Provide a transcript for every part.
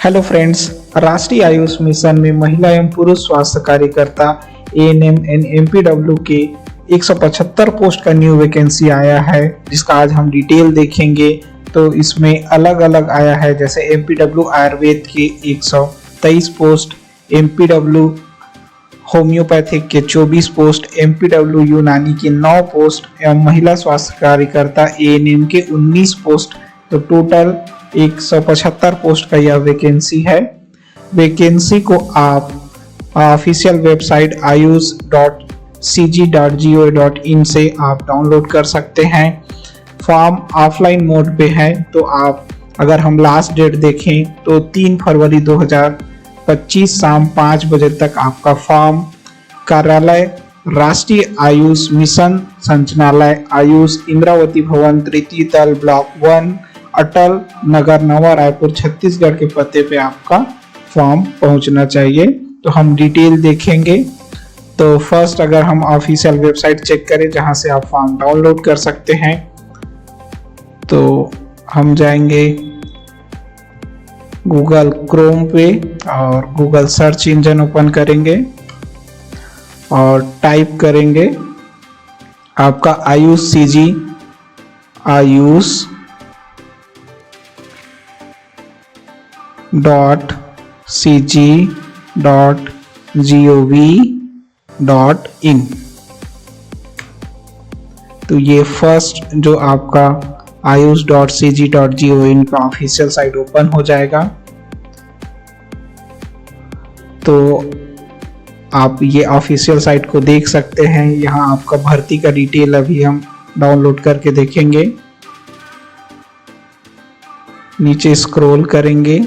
Hello friends, राष्ट्रीय Ayush mission में महिला एवं पुरुष स्वास्थ्य कार्यकर्ता एएनएम एंड एमपीडब्ल्यू के 175 पोस्ट का न्यू वैकेंसी आया है, जिसका आज हम डिटेल देखेंगे। तो इसमें अलग अलग आया है, जैसे एमपीडब्ल्यू आयुर्वेद के 123 पोस्ट, एमपीडब्ल्यू होम्योपैथिक के 24 पोस्ट, एमपीडब्ल्यू यूनानी के 9 पोस्ट एवं महिला स्वास्थ्य कार्यकर्ता एएनएम के 19 पोस्ट। तो टोटल 175 पोस्ट का यह वैकेंसी है। वैकेंसी को आप ऑफिशियल वेबसाइट ayush.cg.go.in से आप डाउनलोड कर सकते हैं। फॉर्म ऑफलाइन मोड पे है, तो आप अगर हम लास्ट डेट देखें तो 3 फरवरी 2025 शाम 5 बजे तक आपका फॉर्म कार्यालय राष्ट्रीय आयुष मिशन संचालनालय आयुष इंद्रावती भवन तृतीय तल ब्लॉक 1 अटल नगर नवा रायपुर छत्तीसगढ़ के पते पे आपका फॉर्म पहुंचना चाहिए। तो हम डिटेल देखेंगे। तो फर्स्ट अगर हम ऑफिशियल वेबसाइट चेक करें जहां से आप फॉर्म डाउनलोड कर सकते हैं, तो हम जाएंगे गूगल क्रोम पे और गूगल सर्च इंजन ओपन करेंगे और टाइप करेंगे आपका आयुष सीजी आयुष .cg.gov.in। तो ये फर्स्ट जो आपका ayush.cg.gov.in का ऑफिशियल साइट ओपन हो जाएगा। तो आप ये ऑफिशियल साइट को देख सकते हैं। यहाँ आपका भर्ती का डिटेल अभी हम डाउनलोड करके देखेंगे। नीचे स्क्रॉल करेंगे,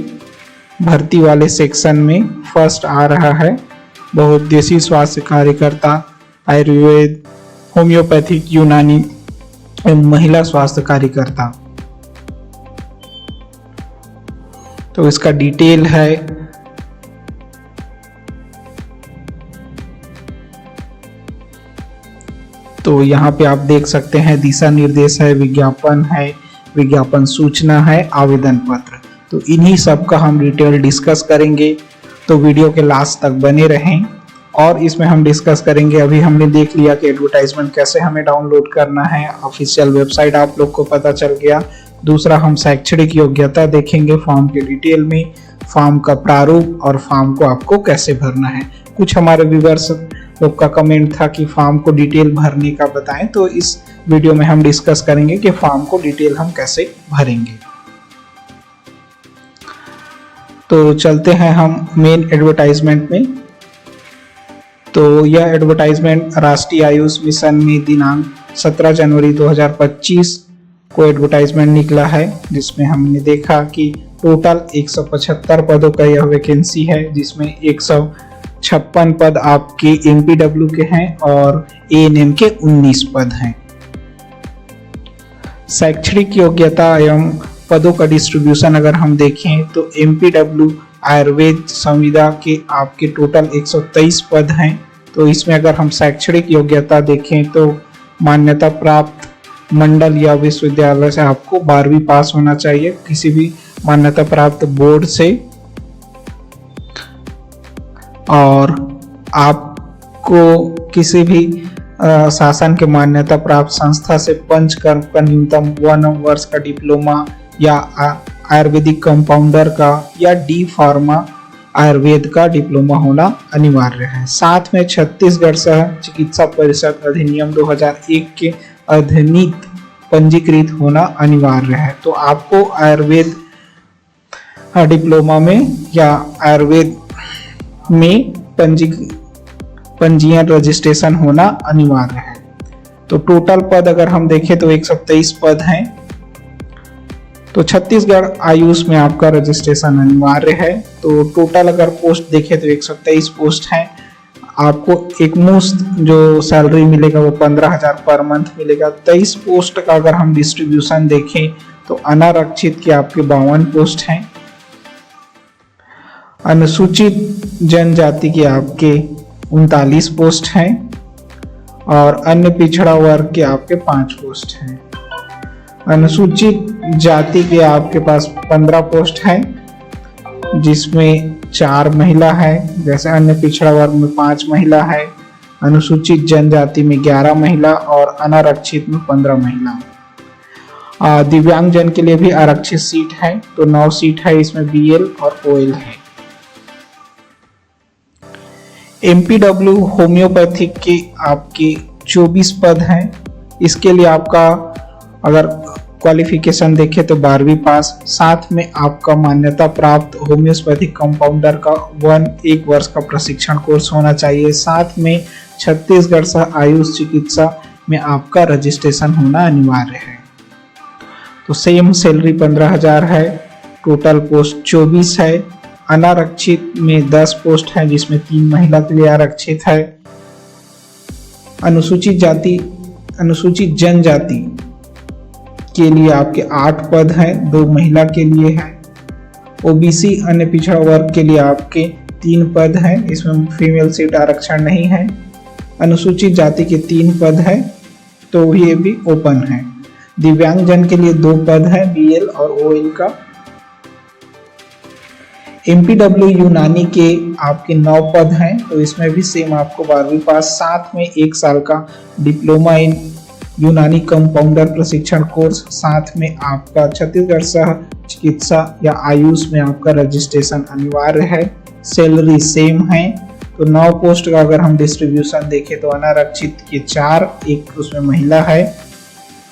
भर्ती वाले सेक्शन में फर्स्ट आ रहा है बहुउद्देशीय स्वास्थ्य कार्यकर्ता आयुर्वेद होम्योपैथिक यूनानी एवं महिला स्वास्थ्य कार्यकर्ता। तो इसका डिटेल है। तो यहाँ पे आप देख सकते हैं दिशा निर्देश है, विज्ञापन है, विज्ञापन सूचना है, आवेदन पत्र। तो इन्हीं सब का हम डिटेल डिस्कस करेंगे, तो वीडियो के लास्ट तक बने रहें। और इसमें हम डिस्कस करेंगे, अभी हमने देख लिया कि एडवर्टाइजमेंट कैसे हमें डाउनलोड करना है, ऑफिशियल वेबसाइट आप लोग को पता चल गया। दूसरा हम शैक्षणिक योग्यता देखेंगे फॉर्म के डिटेल में, फॉर्म का प्रारूप और फॉर्म को आपको कैसे भरना है। कुछ हमारे व्यूअर्स लोग का कमेंट था कि फॉर्म को डिटेल भरने का बताएं, तो इस वीडियो में हम डिस्कस करेंगे कि फॉर्म को डिटेल हम कैसे भरेंगे। तो चलते हैं हम मेन एडवर्टाइजमेंट में। तो यह एडवर्टाइजमेंट राष्ट्रीय आयुष मिशन में दिनांक 17 जनवरी 2025 को एडवर्टाइजमेंट निकला है, जिसमें हमने देखा कि टोटल 175 पदों का यह वैकेंसी है, जिसमें 156 पद आपके एमपीडब्ल्यू के हैं और एएनएम के 19 पद हैं। शैक्षणिक योग्यता एवं पदों का डिस्ट्रीब्यूशन अगर हम देखें तो एमपीडब्ल्यू आयुर्वेद संविदा के आपके टोटल 123 पद हैं। तो इसमें अगर हम शैक्षणिक योग्यता देखें तो मान्यता प्राप्त मंडल या विश्वविद्यालय से आपको 12वीं पास होना चाहिए, किसी भी मान्यता प्राप्त बोर्ड से। और आपको किसी भी शासन के मान्यता प्राप्त संस्था से पंचकर्म का न्यूनतम 1 वर्ष का डिप्लोमा या आयुर्वेदिक कंपाउंडर का या डी फार्मा आयुर्वेद का डिप्लोमा होना अनिवार्य है। साथ में छत्तीसगढ़ सह चिकित्सा परिषद अधिनियम 2001 के अधीनित पंजीकृत होना अनिवार्य है। तो आपको आयुर्वेद डिप्लोमा में या आयुर्वेद में पंजीयन रजिस्ट्रेशन होना अनिवार्य है। तो टोटल पद अगर हम देखें तो 123 पद हैं। तो छत्तीसगढ़ आयुष में आपका रजिस्ट्रेशन अनिवार्य है। तो टोटल अगर पोस्ट देखें तो 123 पोस्ट हैं। आपको एक मुश्त जो सैलरी मिलेगा वो 15,000 पर मंथ मिलेगा। 23 पोस्ट का अगर हम डिस्ट्रीब्यूशन देखें तो अनारक्षित के आपके 52 पोस्ट हैं, अनुसूचित जनजाति के आपके 39 पोस्ट हैं और अन्य पिछड़ा वर्ग के आपके 5 पोस्ट हैं। अनुसूचित जाति के आपके पास 15 पोस्ट हैं जिसमें 4 महिला है, जैसे अन्य पिछड़ा वर्ग में 5 महिला है, अनुसूचित जनजाति में 11 महिला और अनारक्षित में 15 महिला। दिव्यांग जन के लिए भी आरक्षित सीट है, तो 9 सीट है, इसमें बीएल और ओएल है। एमपीडब्ल्यू होम्योपैथिक के आपके 24 पद हैं। इसके लिए आपका अगर क्वालिफिकेशन देखें तो 12वीं पास, साथ में आपका मान्यता प्राप्त होम्योपैथिक कंपाउंडर का 1 वर्ष का प्रशिक्षण कोर्स होना चाहिए, साथ में छत्तीसगढ़ सह आयुष चिकित्सा में आपका रजिस्ट्रेशन होना अनिवार्य है। तो सेम सैलरी 15,000 है, टोटल पोस्ट 24 है। अनारक्षित में 10 पोस्ट है, जिसमें 3 महिला के लिए आरक्षित है। अनुसूचित जनजाति के लिए आपके 8 पद हैं, 2 महिला के लिए है। ओबीसी अन्य पिछड़ा वर्ग के लिए आपके 3 पद हैं, इसमें फीमेल सीट आरक्षण नहीं है। अनुसूचित जाति के 3 पद हैं, तो ये भी ओपन है। दिव्यांग जन के लिए 2 पद है, बीएल और ओएल का। एमपीडब्ल्यू यूनानी के आपके 9 पद हैं, तो इसमें भी सेम आपको 12वीं पास, साथ में 1 साल का डिप्लोमा इन यूनानी कंपाउंडर प्रशिक्षण कोर्स, साथ में आपका छत्तीसगढ़ सह चिकित्सा या आयुष में आपका रजिस्ट्रेशन अनिवार्य है। सैलरी सेम है। तो 9 पोस्ट का अगर हम डिस्ट्रीब्यूशन देखें तो अनारक्षित के 4, 1 उसमें महिला है।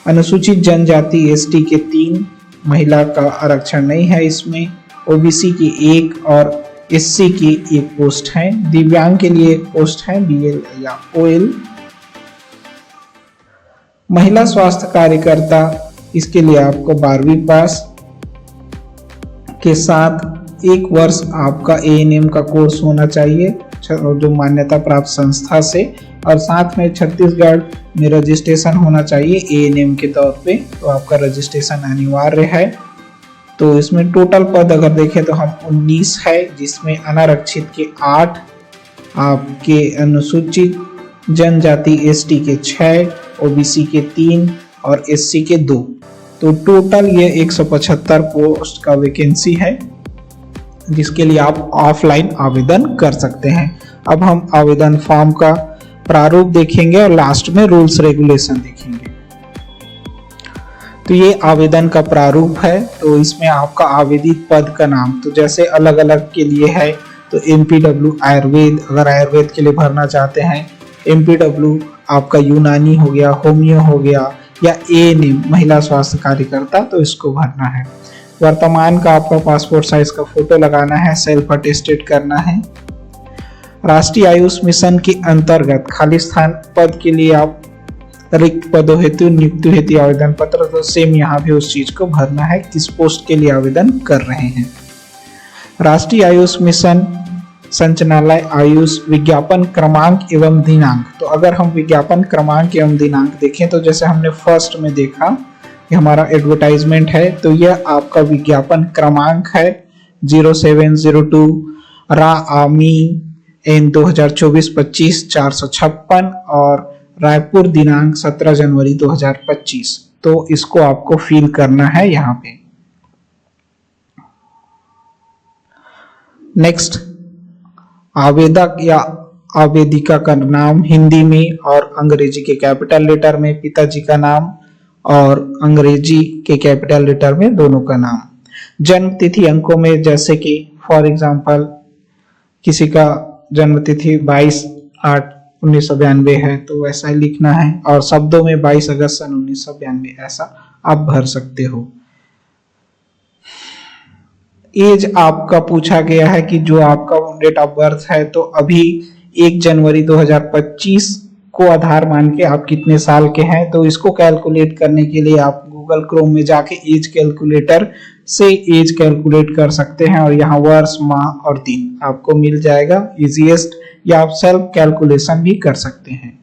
अनुसूचित जनजाति एसटी के 3, महिला का आरक्षण नहीं है इसमें। ओबीसी की 1 और एससी की 1 पोस्ट है। दिव्यांग के लिए 1 पोस्ट है, बीएल या ओएल। महिला स्वास्थ्य कार्यकर्ता, इसके लिए आपको 12वीं पास के साथ 1 वर्ष आपका एएनएम का कोर्स होना चाहिए, जो मान्यता प्राप्त संस्था से, और साथ में छत्तीसगढ़ में रजिस्ट्रेशन होना चाहिए एएनएम के तौर पे, तो आपका रजिस्ट्रेशन अनिवार्य है। तो इसमें टोटल पद अगर देखें तो हम 19 है, जिसमें अनारक्षित के 8, आपके अनुसूचित जनजाति एसटी के 6, ओबीसी के 3 और एससी के 2। तो टोटल ये 175 पोस्ट का वैकेंसी है, जिसके लिए आप ऑफलाइन आवेदन कर सकते हैं। अब हम आवेदन फॉर्म का प्रारूप देखेंगे और लास्ट में रूल्स रेगुलेशन देखेंगे। तो ये आवेदन का प्रारूप है। तो इसमें आपका आवेदित पद का नाम, तो जैसे अलग अलग के लिए है, तो एमपीडब्ल्यू आयुर्वेद, अगर आयुर्वेद के लिए भरना चाहते हैं, एमपीडब्ल्यू आपका यूनानी हो गया, होमियो हो गया, या एएनएम महिला स्वास्थ्य कार्यकर्ता, तो इसको भरना है। वर्तमान का आपका पासपोर्ट साइज का फोटो लगाना है, सेल्फ अटेस्टेड करना है। राष्ट्रीय आयुष मिशन के अंतर्गत खाली स्थान पद के लिए आप रिक्त पदों हेतु नियुक्ति हेतु आवेदन पत्र, तो सेम यहाँ भी उस चीज को भरना है किस पोस्ट के लिए आवेदन कर रहे हैं। राष्ट्रीय आयुष मिशन संचालनालय आयुष विज्ञापन क्रमांक एवं दिनांक, तो अगर हम विज्ञापन क्रमांक एवं दिनांक देखें तो जैसे हमने फर्स्ट में देखा कि हमारा एडवर्टाइजमेंट है, तो यह आपका विज्ञापन क्रमांक है 0702 रामी एन 2024-25 456 और रायपुर दिनांक 17 जनवरी 2025। तो इसको आपको फिल करना है यहाँ पे। नेक्स्ट, आवेदक या आवेदिका का नाम हिंदी में और अंग्रेजी के कैपिटल लेटर में, पिताजी का नाम और अंग्रेजी के कैपिटल लेटर में, दोनों का नाम। जन्म तिथि अंकों में, जैसे कि फॉर एग्जांपल किसी का जन्म तिथि 22/8/1992 है, तो वैसा ही लिखना है, और शब्दों में 22 अगस्त सन 1992 ऐसा आप भर सकते हो। एज आपका पूछा गया है कि जो आपका डेट ऑफ बर्थ है, तो अभी 1 जनवरी 2025 को आधार मान के आप कितने साल के हैं, तो इसको कैलकुलेट करने के लिए आप गूगल क्रोम में जाके एज कैलकुलेटर से एज कैलकुलेट कर सकते हैं, और यहाँ वर्ष, माह और दिन आपको मिल जाएगा इजीएस्ट, या आप सेल्फ कैलकुलेशन भी कर सकते हैं।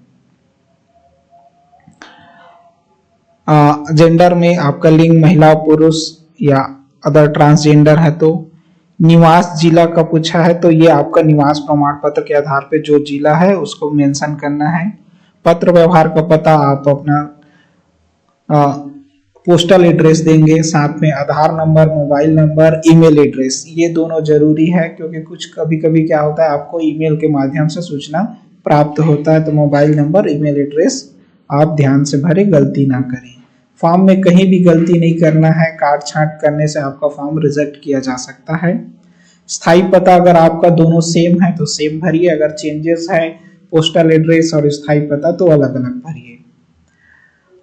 जेंडर में आपका लिंग महिला, पुरुष या अदर ट्रांसजेंडर है। तो निवास जिला का पूछा है, तो ये आपका निवास प्रमाण पत्र के आधार पे जो जिला है उसको मेंशन करना है। पत्र व्यवहार का पता आप अपना पोस्टल एड्रेस देंगे, साथ में Aadhaar number, mobile number, email address, ये दोनों जरूरी है क्योंकि कुछ कभी कभी क्या होता है आपको ईमेल के माध्यम से सूचना प्राप्त होता है, तो मोबाइल नंबर, ईमेल एड्रेस आप ध्यान से भरें, गलती ना करें। फॉर्म में कहीं भी गलती नहीं करना है, काट छांट करने से आपका फॉर्म रिजेक्ट किया जा सकता है। स्थायी पता अगर आपका दोनों सेम है तो सेम भरिए, अगर चेंजेस है पोस्टल एड्रेस और स्थायी पता तो अलग अलग भरिए।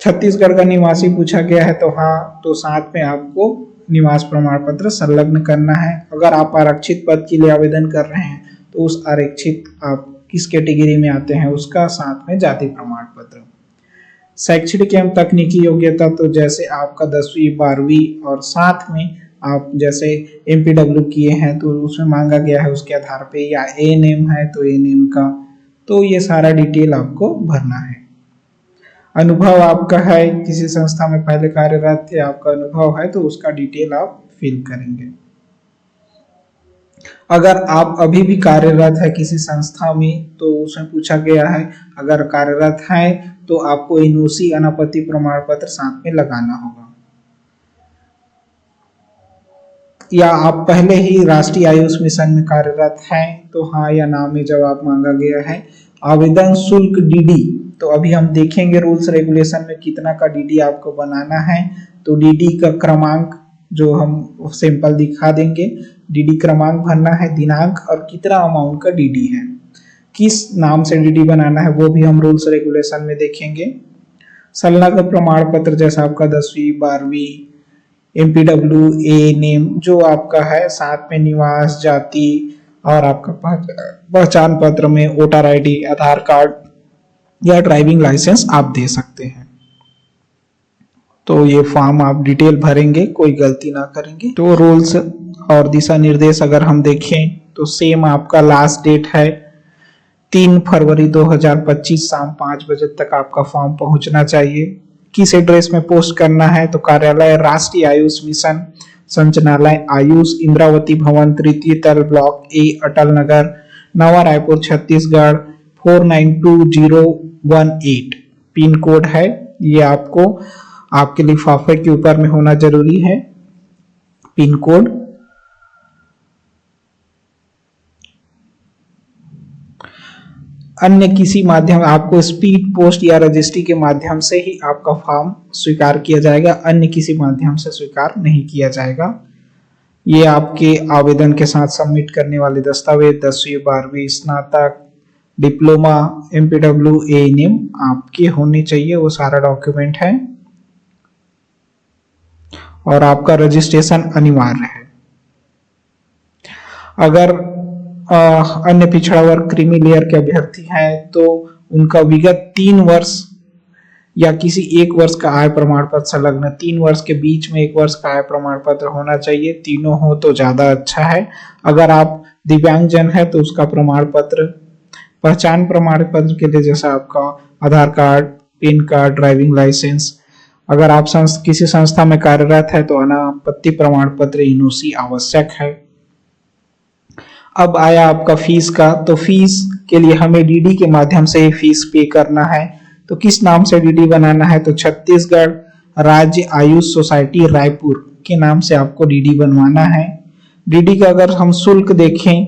छत्तीसगढ़ का निवासी पूछा गया है तो हाँ, तो साथ में आपको निवास प्रमाण पत्र संलग्न करना है। अगर आप आरक्षित पद के लिए आवेदन कर रहे हैं तो उस आरक्षित आप किस कैटेगरी में आते हैं उसका साथ में जाति प्रमाण पत्र। शैक्षणिक एवं तकनीकी योग्यता तो जैसे आपका 10वीं 12वीं और साथ में आप जैसे एमपीडब्ल्यू किए हैं तो उसमें मांगा गया है उसके आधार पे, या एएनएम है तो एएनएम का, तो ये सारा डिटेल आपको भरना है। अनुभव आपका है, किसी संस्था में पहले कार्यरत थे, आपका अनुभव है तो उसका डिटेल आप फिल करेंगे। अगर आप अभी भी कार्यरत है किसी संस्था में तो उसमें पूछा गया है, अगर कार्यरत है तो आपको एनओसी अनापत्ति प्रमाण पत्र साथ में लगाना होगा, या आप पहले ही राष्ट्रीय आयुष मिशन में कार्यरत हैं तो हाँ या ना में जवाब मांगा गया है। आवेदन शुल्क डीडी, तो अभी हम देखेंगे रूल्स रेगुलेशन में कितना का डीडी आपको बनाना है, तो डीडी का क्रमांक जो हम सिंपल दिखा देंगे, डीडी क्रमांक भरना है, दिनांक और कितना अमाउंट का डीडी है, किस नाम से डीडी बनाना है वो भी हम रूल्स रेगुलेशन में देखेंगे। संलग्न प्रमाण पत्र जैसा आपका 10वीं 12वीं, एमपीडब्ल्यू, एएनएम जो आपका है, साथ में निवास, जाति और आपका पहचान पत्र में वोटर आईडी, आधार कार्ड या ड्राइविंग लाइसेंस आप दे सकते हैं। तो ये फॉर्म आप डिटेल भरेंगे, कोई गलती ना करेंगे। तो रूल्स और दिशा निर्देश अगर हम देखें तो सेम आपका लास्ट डेट है 3 फरवरी 2025 शाम 5 बजे तक आपका फॉर्म पहुंचना चाहिए। किस एड्रेस में पोस्ट करना है तो कार्यालय राष्ट्रीय आयुष मिशन, संचालनालय आयुष, इंद्रावती भवन, तृतीय तल, ब्लॉक ए, अटल नगर, नवा रायपुर, छत्तीसगढ़ 492018 पिन कोड है। ये आपको आपके लिफाफे के ऊपर में होना जरूरी है पिन कोड। अन्य किसी माध्यम, आपको स्पीड पोस्ट या रजिस्ट्री के माध्यम से ही आपका फॉर्म स्वीकार किया जाएगा, अन्य किसी माध्यम से स्वीकार नहीं किया जाएगा। ये आपके आवेदन के साथ सबमिट करने वाले दस्तावेज 10वीं 12वीं, स्नातक, डिप्लोमा, एमपीडब्ल्यू, एएनएम आपके होने चाहिए, वो सारा डॉक्यूमेंट है। और आपका रजिस्ट्रेशन अनिवार्य है। अगर अन्य पिछड़ा वर्ग क्रीमी लेयर के अभ्यर्थी हैं तो उनका विगत 3 वर्ष या किसी 1 वर्ष का आय प्रमाण पत्र संलग्न, 3 वर्ष के बीच में 1 वर्ष का आय प्रमाण पत्र होना चाहिए, तीनों हो तो ज्यादा अच्छा है। अगर आप दिव्यांगजन है तो उसका प्रमाण पत्र, पहचान प्रमाण पत्र के लिए जैसा आपका Aadhaar card, PAN card, driving licence. अगर आप किसी संस्था में कार्यरत है तो अनापत्ति प्रमाण पत्र एनओसी आवश्यक है। अब आया आपका फीस का, तो फीस के लिए हमें डीडी के माध्यम से फीस पे करना है। तो किस नाम से डीडी बनाना है तो छत्तीसगढ़ राज्य आयुष सोसाइटी रायपुर के नाम से आपको डीडी बनवाना है। डीडी का अगर हम शुल्क देखें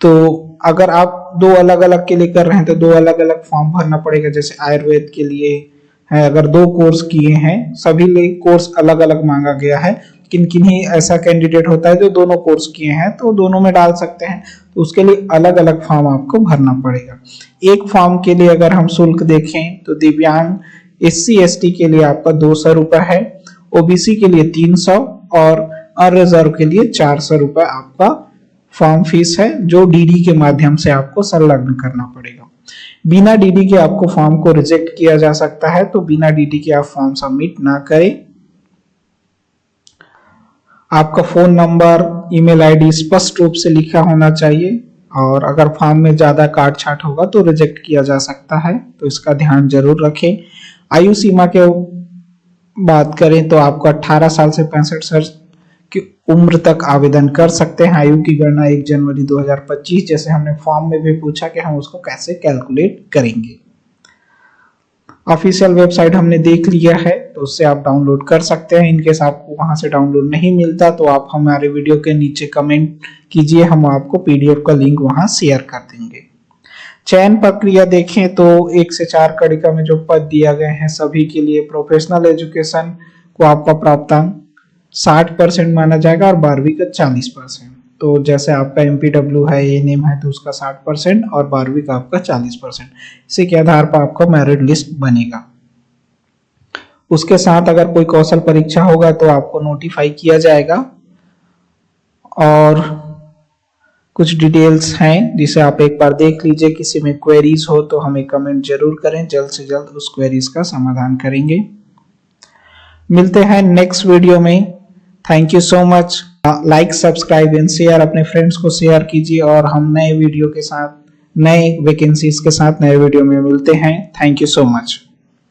तो अगर आप 2 अलग अलग के लिए कर रहे हैं तो 2 अलग अलग फॉर्म भरना पड़ेगा। जैसे आयुर्वेद के लिए है, अगर 2 कोर्स किए हैं, सभी लिए कोर्स अलग अलग मांगा गया है। किन्हीं ऐसा कैंडिडेट होता है जो दोनों कोर्स किए हैं तो दोनों में डाल सकते हैं, तो उसके लिए अलग अलग फॉर्म आपको भरना पड़ेगा। एक फॉर्म के लिए अगर हम शुल्क देखें तो दिव्यांग SC ST के लिए आपका 200 रुपए है, ओबीसी के लिए 300 और अनरिजर्व के लिए 400 रुपए आपका फॉर्म फीस है, जो डीडी के माध्यम से आपको संलग्न करना पड़ेगा। बिना डीडी के आपको फॉर्म को रिजेक्ट किया जा सकता है, तो बिना डीडी के आप फॉर्म सबमिट ना करें। आपका फोन नंबर, ईमेल आईडी स्पष्ट रूप से लिखा होना चाहिए, और अगर फॉर्म में ज्यादा काट छाट होगा तो रिजेक्ट किया जा सकता है, तो इसका ध्यान जरूर रखें। आयु सीमा के बात करें तो आपको 18 साल से 65 साल की उम्र तक आवेदन कर सकते हैं। आयु की गणना 1 जनवरी 2025 जैसे हमने फॉर्म में भी पूछा कि हम उसको कैसे कैलकुलेट करेंगे। ऑफिशियल वेबसाइट हमने देख लिया है, तो उससे आप डाउनलोड कर सकते हैं। इनकेस आपको वहां से डाउनलोड नहीं मिलता तो आप हमारे वीडियो के नीचे कमेंट कीजिए, हम आपको पीडीएफ का लिंक वहां शेयर कर देंगे। चयन प्रक्रिया देखें तो 1 से 4 कड़िका में जो पद दिया गए हैं सभी के लिए प्रोफेशनल एजुकेशन को आपका प्राप्तांक 60% माना जाएगा और 12वीं का 40%। तो जैसे आपका एमपीडब्ल्यू है, एएनएम है तो उसका 60% और 12वीं का आपका 40%। इसी के आधार पर आपका मेरिट लिस्ट बनेगा। उसके साथ अगर कोई कौशल परीक्षा होगा तो आपको नोटिफाई किया जाएगा। और कुछ डिटेल्स हैं जिसे आप एक बार देख लीजिए। किसी में क्वेरीज हो तो हमें कमेंट जरूर करें, जल्द से जल्द उस क्वेरीज का समाधान करेंगे। मिलते हैं नेक्स्ट वीडियो में। Thank you so much. Like, subscribe and share, अपने फ्रेंड्स को शेयर कीजिए और हम नए वीडियो के साथ, नए वैकेंसीज के साथ नए वीडियो में मिलते हैं। Thank you so much.